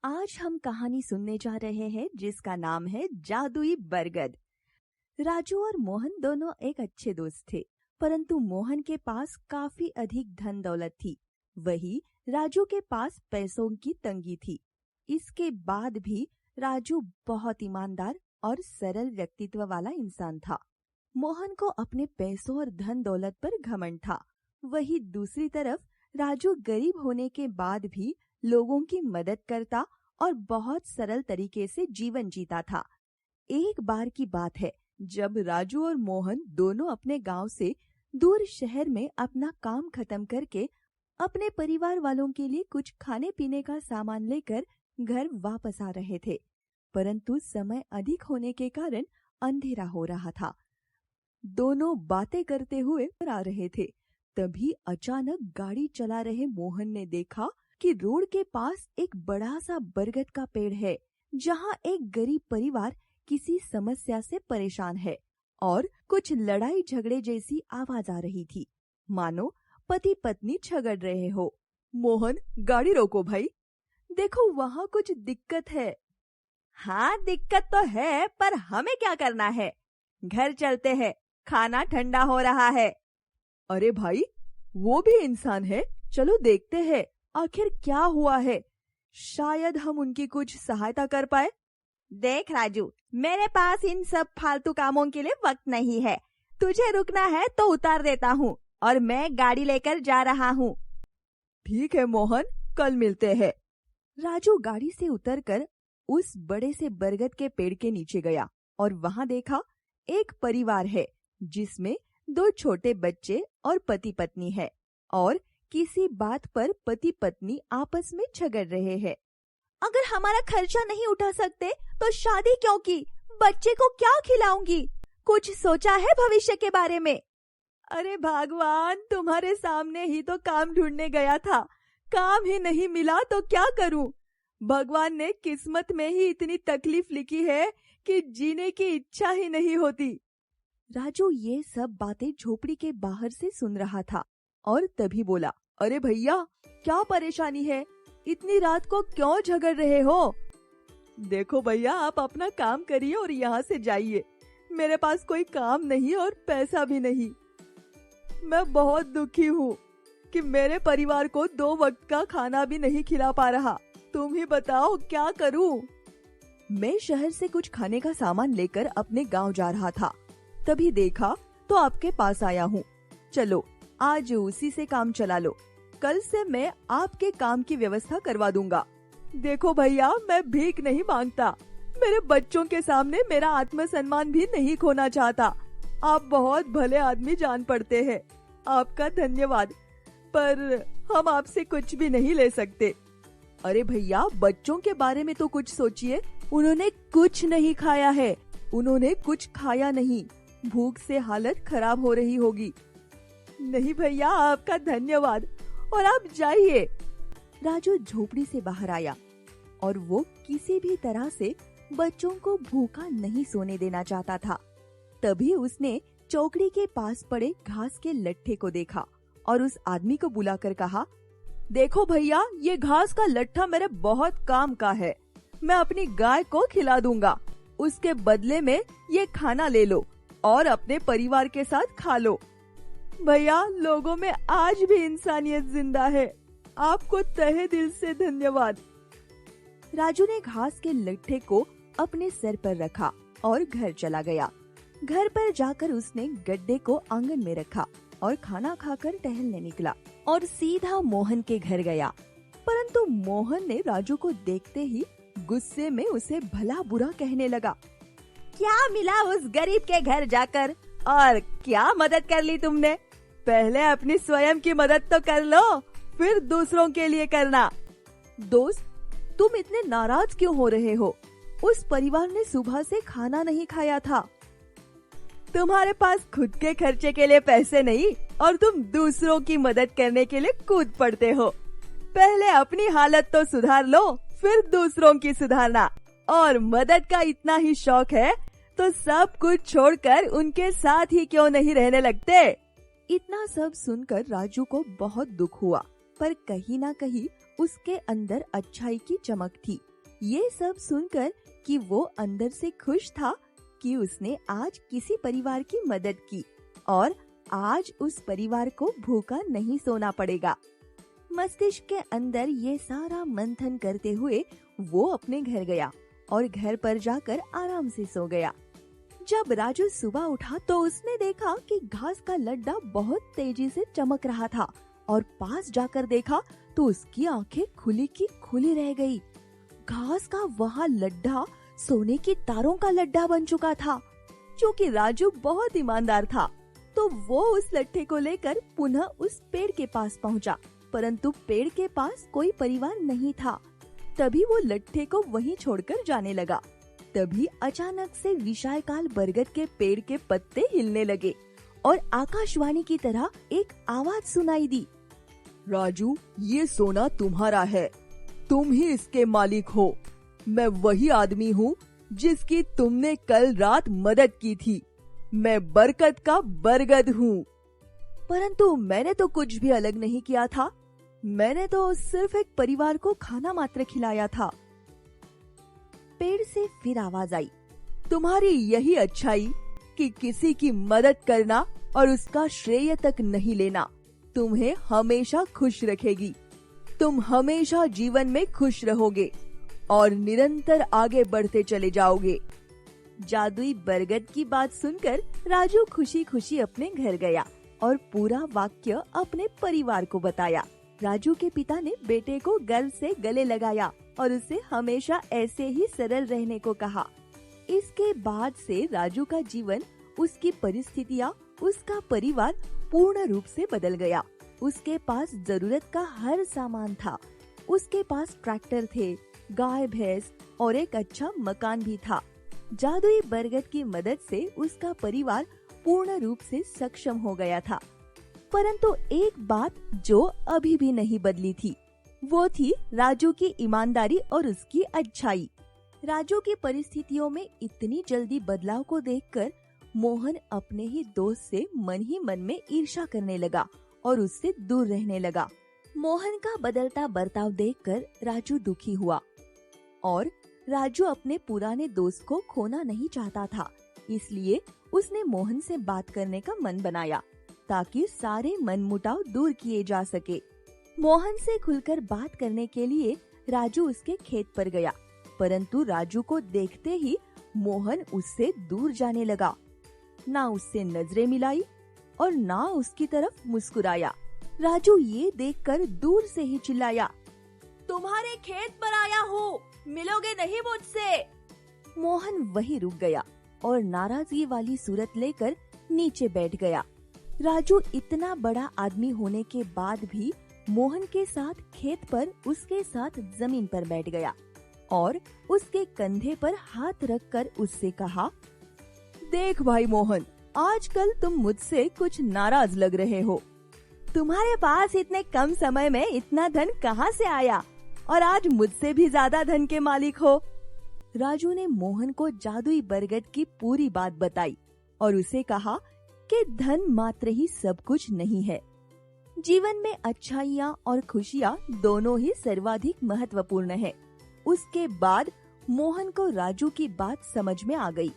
आज हम कहानी सुनने जा रहे हैं जिसका नाम है जादुई बरगद। राजू और मोहन दोनों एक अच्छे दोस्त थे, परंतु मोहन के पास काफी अधिक धन दौलत थी, वही राजू के पास पैसों की तंगी थी। इसके बाद भी राजू बहुत ईमानदार और सरल व्यक्तित्व वाला इंसान था। मोहन को अपने पैसों और धन दौलत पर घमंड था। वही दूसरी तरफ राजू गरीब होने के बाद भी लोगों की मदद करता और बहुत सरल तरीके से जीवन जीता था। एक बार की बात है जब राजू और मोहन दोनों अपने गांव से दूर शहर में अपना काम खत्म करके अपने परिवार वालों के लिए कुछ खाने पीने का सामान लेकर घर वापस आ रहे थे, परंतु समय अधिक होने के कारण अंधेरा हो रहा था। दोनों बातें करते हुए आ रहे थे, तभी अचानक गाड़ी चला रहे मोहन ने देखा कि रोड के पास एक बड़ा सा बरगद का पेड़ है, जहाँ एक गरीब परिवार किसी समस्या से परेशान है और कुछ लड़ाई झगड़े जैसी आवाज आ रही थी, मानो पति पत्नी झगड़ रहे हो। मोहन, गाड़ी रोको भाई, देखो वहाँ कुछ दिक्कत है। हाँ, दिक्कत तो है, पर हमें क्या करना है? घर चलते हैं, खाना ठंडा हो रहा है। अरे भाई, वो भी इंसान है, चलो देखते हैं आखिर क्या हुआ है, शायद हम उनकी कुछ सहायता कर पाए। देख राजू, मेरे पास इन सब फालतू कामों के लिए वक्त नहीं है। तुझे रुकना है तो उतार देता हूँ और मैं गाड़ी लेकर जा रहा हूँ। ठीक है मोहन, कल मिलते हैं। राजू गाड़ी से उतरकर उस बड़े से बरगद के पेड़ के नीचे गया और वहाँ देखा एक परिवार है जिसमें 2 छोटे बच्चे और पति पत्नी है और किसी बात पर पति पत्नी आपस में झगड़ रहे हैं। अगर हमारा खर्चा नहीं उठा सकते तो शादी क्यों की? बच्चे को क्या खिलाऊंगी? कुछ सोचा है भविष्य के बारे में? अरे भगवान, तुम्हारे सामने ही तो काम ढूंढने गया था, काम ही नहीं मिला तो क्या करूं? भगवान ने किस्मत में ही इतनी तकलीफ लिखी है कि जीने की इच्छा ही नहीं होती। राजू ये सब बातें झोपड़ी के बाहर से सुन रहा था और तभी बोला, अरे भैया, क्या परेशानी है? इतनी रात को क्यों झगड़ रहे हो? देखो भैया, आप अपना काम करिए और यहाँ से जाइए। मेरे पास कोई काम नहीं और पैसा भी नहीं। मैं बहुत दुखी हूँ कि मेरे परिवार को 2 वक्त का खाना भी नहीं खिला पा रहा। तुम ही बताओ क्या करूँ? मैं शहर से कुछ खाने का सामान लेकर अपने गांव जा रहा था, तभी देखा तो आपके पास आया हूँ। चलो आज उसी से काम चला लो, कल से मैं आपके काम की व्यवस्था करवा दूंगा। देखो भैया, मैं भीख नहीं मांगता, मेरे बच्चों के सामने मेरा आत्मसम्मान भी नहीं खोना चाहता। आप बहुत भले आदमी जान पड़ते हैं, आपका धन्यवाद, पर हम आपसे कुछ भी नहीं ले सकते। अरे भैया, बच्चों के बारे में तो कुछ सोचिए, उन्होंने कुछ नहीं खाया है, उन्होंने कुछ खाया नहीं, भूख से हालत खराब हो रही होगी। नहीं भैया, आपका धन्यवाद और आप जाइए। राजू झोपड़ी से बाहर आया और वो किसी भी तरह से बच्चों को भूखा नहीं सोने देना चाहता था। तभी उसने चौकड़ी के पास पड़े घास के लट्ठे को देखा और उस आदमी को बुलाकर कहा, देखो भैया, ये घास का लट्ठा मेरे बहुत काम का है, मैं अपनी गाय को खिला दूंगा, उसके बदले में ये खाना ले लो और अपने परिवार के साथ खा लो। भैया, लोगों में आज भी इंसानियत जिंदा है, आपको तहे दिल से धन्यवाद। राजू ने घास के लट्ठे को अपने सर पर रखा और घर चला गया। घर पर जाकर उसने गड्ढे को आंगन में रखा और खाना खाकर टहलने निकला और सीधा मोहन के घर गया। परंतु मोहन ने राजू को देखते ही गुस्से में उसे भला बुरा कहने लगा। क्या मिला उस गरीब के घर जाकर और क्या मदद कर ली तुमने? पहले अपनी स्वयं की मदद तो कर लो, फिर दूसरों के लिए करना। दोस्त, तुम इतने नाराज क्यों हो रहे हो? उस परिवार ने सुबह से खाना नहीं खाया था। तुम्हारे पास खुद के खर्चे के लिए पैसे नहीं और तुम दूसरों की मदद करने के लिए कूद पड़ते हो। पहले अपनी हालत तो सुधार लो, फिर दूसरों की सुधारना। और मदद का इतना ही शौक है तो सब कुछ छोड़कर उनके साथ ही क्यों नहीं रहने लगते? इतना सब सुनकर राजू को बहुत दुख हुआ, पर कहीं ना कहीं उसके अंदर अच्छाई की चमक थी। ये सब सुनकर कि वो अंदर से खुश था कि उसने आज किसी परिवार की मदद की और आज उस परिवार को भूखा नहीं सोना पड़ेगा। मस्तिष्क के अंदर ये सारा मंथन करते हुए वो अपने घर गया और घर पर जाकर आराम से सो गया। जब राजू सुबह उठा तो उसने देखा कि घास का लड्डा बहुत तेजी से चमक रहा था और पास जाकर देखा तो उसकी आंखें खुली की खुली रह गई। घास का वहाँ लड्डा सोने की तारों का लड्डा बन चुका था। क्योंकि राजू बहुत ईमानदार था तो वो उस लट्ठे को लेकर पुनः उस पेड़ के पास पहुँचा, परंतु पेड़ के पास कोई परिवार नहीं था। तभी वो लट्ठे को वहीं छोड़कर जाने लगा। तभी अचानक से विशालकाय बरगद के पेड़ के पत्ते हिलने लगे और आकाशवाणी की तरह एक आवाज सुनाई दी। राजू, ये सोना तुम्हारा है, तुम ही इसके मालिक हो। मैं वही आदमी हूँ जिसकी तुमने कल रात मदद की थी। मैं बरकत का बरगद हूँ। परंतु मैंने तो कुछ भी अलग नहीं किया था। मैंने तो सिर्फ एक परिवार को खाना मात्र खिलाया था। पेड़ से फिर आवाज आई। तुम्हारी यही अच्छाई कि किसी की मदद करना और उसका श्रेय तक नहीं लेना तुम्हें हमेशा खुश रखेगी। तुम हमेशा जीवन में खुश रहोगे और निरंतर आगे बढ़ते चले जाओगे। जादुई बरगद की बात सुनकर राजू खुशी खुशी अपने घर गया और पूरा वाक्य अपने परिवार को बताया। राजू के पिता ने बेटे को गर्व से गले लगाया और उसे हमेशा ऐसे ही सरल रहने को कहा। इसके बाद से राजू का जीवन, उसकी परिस्थितियाँ, उसका परिवार पूर्ण रूप से बदल गया। उसके पास जरूरत का हर सामान था। उसके पास ट्रैक्टर थे, गाय भैंस और एक अच्छा मकान भी था। जादुई बरगद की मदद से उसका परिवार पूर्ण रूप से सक्षम हो गया था। परंतु एक बात जो अभी भी नहीं बदली थी, वो थी राजू की ईमानदारी और उसकी अच्छाई। राजू की परिस्थितियों में इतनी जल्दी बदलाव को देखकर मोहन अपने ही दोस्त से मन ही मन में ईर्ष्या करने लगा और उससे दूर रहने लगा। मोहन का बदलता बर्ताव देखकर राजू दुखी हुआ और राजू अपने पुराने दोस्त को खोना नहीं चाहता था। इसलिए उसने मोहन से बात करने का मन बनाया ताकि सारे मनमुटाव दूर किए जा सके। मोहन से खुलकर बात करने के लिए राजू उसके खेत पर गया, परंतु राजू को देखते ही मोहन उससे दूर जाने लगा। ना उससे नजरें मिलाई और ना उसकी तरफ मुस्कुराया। राजू ये देखकर दूर से ही चिल्लाया, तुम्हारे खेत पर आया हूँ, मिलोगे नहीं मुझसे। मोहन वहीं रुक गया और नाराजगी वाली सूरत लेकर नीचे बैठ गया। राजू इतना बड़ा आदमी होने के बाद भी मोहन के साथ खेत पर उसके साथ जमीन पर बैठ गया और उसके कंधे पर हाथ रखकर उससे कहा, देख भाई मोहन, आजकल तुम मुझसे कुछ नाराज लग रहे हो। तुम्हारे पास इतने कम समय में इतना धन कहाँ से आया और आज मुझसे भी ज्यादा धन के मालिक हो। राजू ने मोहन को जादुई बरगद की पूरी बात बताई और उसे कहा कि धन मात्र ही सब कुछ नहीं है। जीवन में अच्छाइयाँ और खुशियाँ दोनों ही सर्वाधिक महत्वपूर्ण है। उसके बाद मोहन को राजू की बात समझ में आ गई।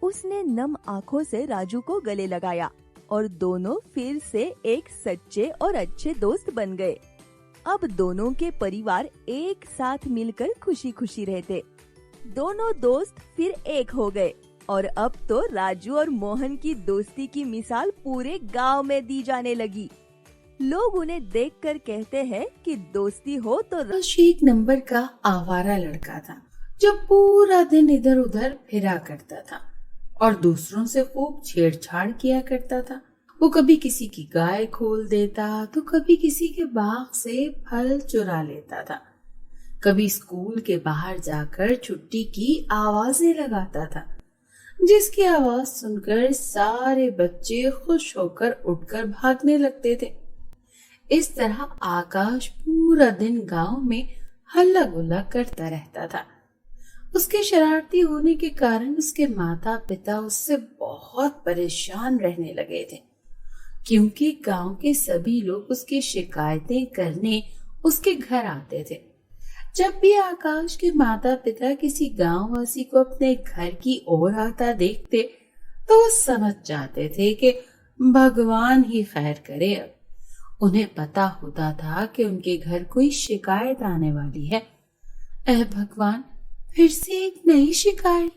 उसने नम आँखों से राजू को गले लगाया और दोनों फिर से एक सच्चे और अच्छे दोस्त बन गए। अब दोनों के परिवार एक साथ मिलकर खुशी खुशी रहते। दोनों दोस्त फिर एक हो गए और अब तो राजू और मोहन की दोस्ती की मिसाल पूरे गांव में दी जाने लगी। लोग उन्हें देखकर कहते हैं कि दोस्ती हो तो। एक नंबर का आवारा लड़का था जो पूरा दिन इधर उधर फिरा करता था और दूसरों से खूब छेड़छाड़ किया करता था। वो कभी किसी की गाय खोल देता तो कभी किसी के बाग से फल चुरा लेता था। कभी स्कूल के बाहर जाकर छुट्टी की आवाजें लगाता था, जिसकी आवाज सुनकर सारे बच्चे खुश होकर उठकर भागने लगते थे। इस तरह आकाश पूरा दिन गांव में हल्ला गुल्ला करता रहता था। उसके शरारती होने के कारण उसके माता पिता उससे बहुत परेशान रहने लगे थे, क्योंकि गांव के सभी लोग उसकी शिकायतें करने उसके घर आते थे। जब भी आकाश के माता पिता किसी गांववासी को अपने घर की ओर आता देखते तो वो समझ जाते थे कि भगवान ही खैर करे। अब उन्हें पता होता था कि उनके घर कोई शिकायत आने वाली है। ऐ भगवान, फिर से एक नई शिकायत।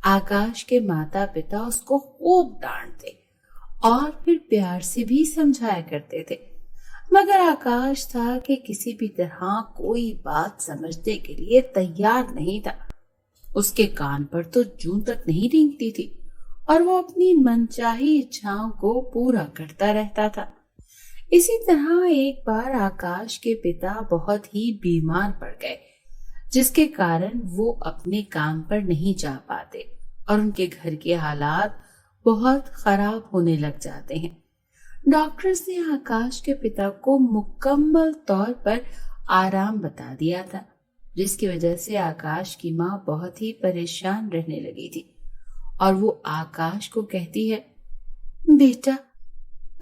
आकाश के माता पिता उसको खूब डांटते और फिर प्यार से भी समझाया करते थे, मगर आकाश था कि किसी भी तरह कोई बात समझने के लिए तैयार नहीं था। उसके कान पर तो जूं तक नहीं रेंगती थी और वो अपनी मनचाही इच्छाओं को पूरा करता रहता था। इसी तरह एक बार आकाश के पिता बहुत ही बीमार पड़ गए, जिसके कारण वो अपने काम पर नहीं जा पाते और उनके घर के हालात बहुत खराब होने लग जाते हैं। डॉक्टर्स ने आकाश के पिता को मुकम्मल तौर पर आराम बता दिया था, जिसकी वजह से आकाश की माँ बहुत ही परेशान रहने लगी थी और वो आकाश को कहती है, बेटा,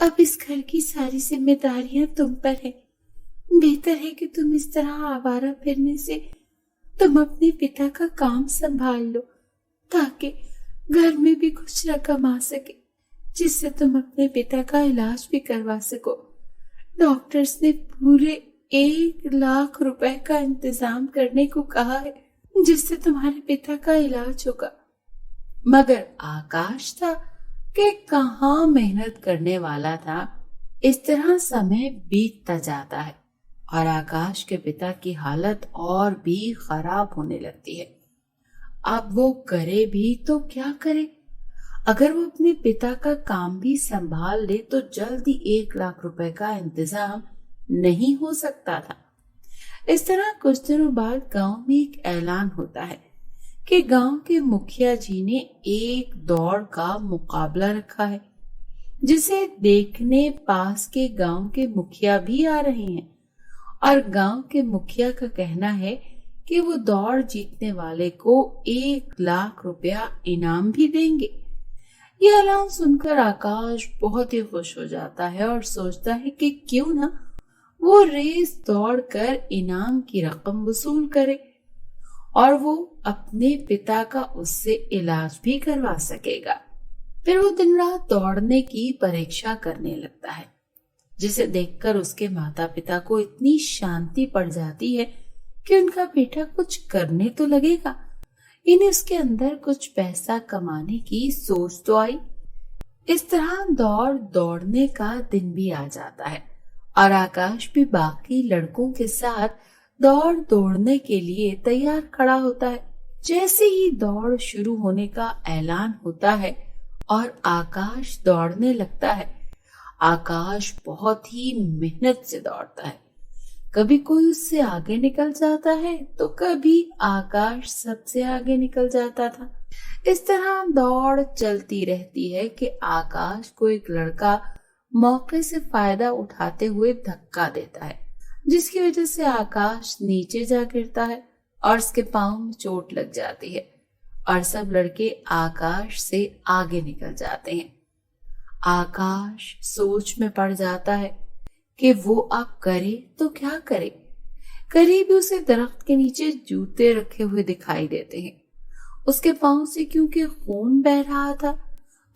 अब इस घर की सारी जिम्मेदारियां तुम पर है। बेहतर है कि तुम इस तरह आवारा फिरने से तुम अपने पिता का काम संभाल लो, ताकि घर में भी कुछ रकम आ सके जिससे तुम अपने पिता का इलाज भी करवा सको। डॉक्टर्स ने पूरे 1 लाख रुपए का इंतजाम करने को कहा है, जिससे तुम्हारे पिता का इलाज होगा। मगर आकाश था कि कहाँ मेहनत करने वाला था। इस तरह समय बीतता जाता है और आकाश के पिता की हालत और भी खराब होने लगती है। अब वो करे भी तो क्या करे? अगर वो अपने पिता का काम भी संभाल ले तो जल्दी 1 लाख रुपए का इंतजाम नहीं हो सकता था। इस तरह कुछ दिनों बाद गांव में एक ऐलान होता है कि गांव के मुखिया जी ने एक दौड़ का मुकाबला रखा है, जिसे देखने पास के गांव के मुखिया भी आ रहे हैं और गांव के मुखिया का कहना है कि वो दौड़ जीतने वाले को 1 लाख रुपया इनाम भी देंगे। यह ऐलान सुनकर आकाश बहुत ही खुश हो जाता है और सोचता है कि क्यों ना वो रेस दौड़कर इनाम की रकम वसूल करे और वो अपने पिता का उससे इलाज भी करवा सकेगा। फिर वो दिन रात दौड़ने की परीक्षा करने लगता है, जिसे देखकर उसके माता पिता को इतनी शांति पड़ जाती है कि उनका बेटा कुछ करने तो लगेगा। इन्हें उसके अंदर कुछ पैसा कमाने की सोच तो आई। इस तरह दौड़ने का दिन भी आ जाता है और आकाश भी बाकी लड़कों के साथ दौड़ने के लिए तैयार खड़ा होता है। जैसे ही दौड़ शुरू होने का ऐलान होता है और आकाश दौड़ने लगता है, आकाश बहुत ही मेहनत से दौड़ता है। कभी कोई उससे आगे निकल जाता है तो कभी आकाश सबसे आगे निकल जाता था। इस तरह दौड़ चलती रहती है कि आकाश को एक लड़का मौके से फायदा उठाते हुए धक्का देता है, जिसकी वजह से आकाश नीचे जा गिरता है और उसके पांव में चोट लग जाती है और सब लड़के आकाश से आगे निकल जाते हैं। आकाश सोच में पड़ जाता है कि वो अब करे तो क्या करे। करीब उसे दरख्त के नीचे जूते रखे हुए दिखाई देते हैं। उसके पांव से क्योंकि खून बह रहा था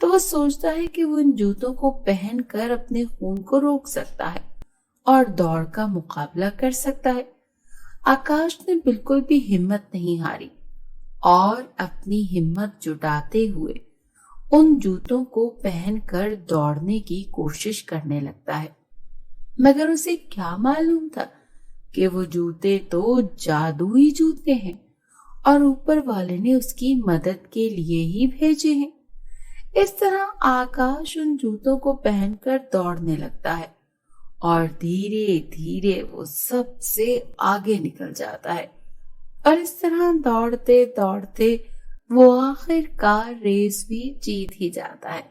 तो वो सोचता है कि वो इन जूतों को पहनकर अपने खून को रोक सकता है और दौड़ का मुकाबला कर सकता है। आकाश ने बिल्कुल भी हिम्मत नहीं हारी और अपनी हिम्मत जुटाते हुए उन जूतों को पहनकर दौड़ने की कोशिश करने लगता है। मगर उसे क्या मालूम था कि वो जूते तो जादुई जूते हैं और ऊपर वाले ने उसकी मदद के लिए ही भेजे हैं। इस तरह आकाश उन जूतों को पहनकर दौड़ने लगता है और धीरे धीरे वो सबसे आगे निकल जाता है और इस तरह दौड़ते दौड़ते वो आखिरकार रेस भी जीत ही जाता है।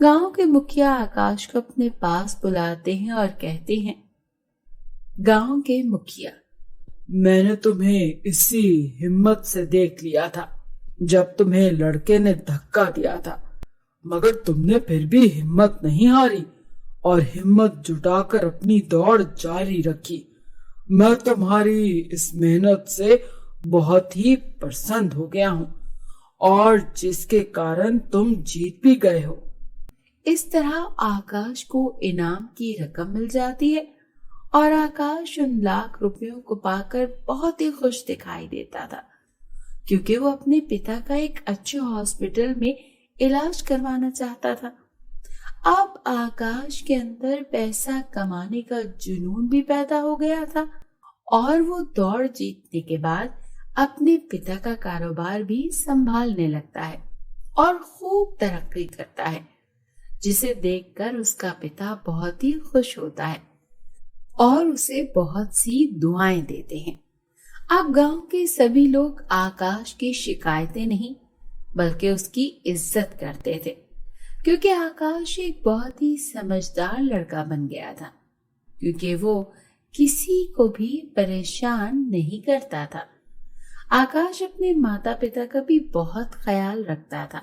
गांव के मुखिया आकाश को अपने पास बुलाते हैं और कहते हैं, गांव के मुखिया, मैंने तुम्हें इसी हिम्मत से देख लिया था जब तुम्हें लड़के ने धक्का दिया था, मगर तुमने फिर भी हिम्मत नहीं हारी और हिम्मत जुटाकर अपनी दौड़ जारी रखी मैं तुम्हारी इस मेहनत से बहुत ही प्रसन्न हो गया हूँ और जिसके कारण तुम जीत भी गए हो। इस तरह आकाश को इनाम की रकम मिल जाती है और आकाश उन लाख रुपयों को पाकर बहुत ही खुश दिखाई देता था, क्योंकि वो अपने पिता का एक अच्छे हॉस्पिटल में इलाज करवाना चाहता था। अब आकाश के अंदर पैसा कमाने का जुनून भी पैदा हो गया था और वो दौड़ जीतने के बाद अपने पिता का कारोबार भी संभालने लगता है और खूब तरक्की करता है, जिसे देखकर उसका पिता बहुत ही खुश होता है और उसे बहुत सी दुआएं देते हैं। अब गांव के सभी लोग आकाश की शिकायतें नहीं बल्कि उसकी इज्जत करते थे, क्योंकि आकाश एक बहुत ही समझदार लड़का बन गया था, क्योंकि वो किसी को भी परेशान नहीं करता था। आकाश अपने माता पिता का भी बहुत ख्याल रखता था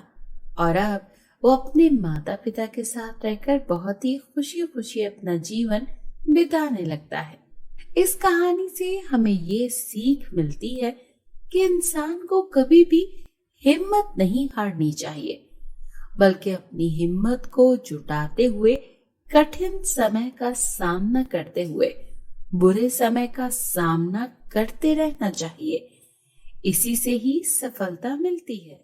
और अब वो अपने माता पिता के साथ रहकर बहुत ही खुशी खुशी अपना जीवन बिताने लगता है। इस कहानी से हमें ये सीख मिलती है कि इंसान को कभी भी हिम्मत नहीं हारनी चाहिए, बल्कि अपनी हिम्मत को जुटाते हुए कठिन समय का सामना करते हुए बुरे समय का सामना करते रहना चाहिए। इसी से ही सफलता मिलती है।